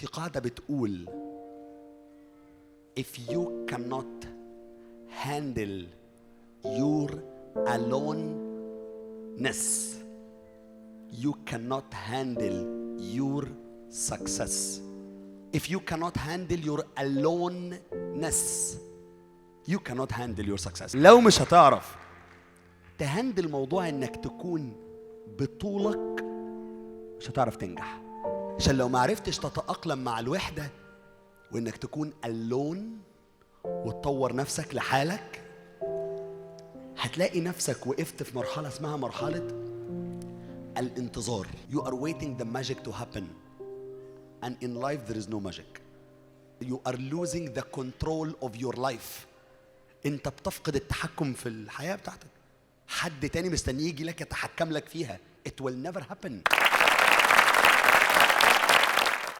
في قاعدة بتقول if you cannot handle your aloneness you cannot handle your success. If you cannot handle your aloneness you cannot handle your success. لو مش هتعرف تهندل موضوع انك تكون بطولك مش هتعرف تنجح. عشان لو ما عرفتش تتأقلم مع الوحدة وانك تكون alone وتطور نفسك لحالك، هتلاقي نفسك وقفت في مرحلة اسمها مرحلة الانتظار. You are waiting the magic to happen and in life there is no magic. You are losing the control of your life. انت بتفقد التحكم في الحياة بتاعتك. حد تاني مستني يجي لك يتحكم لك فيها. It will never happen.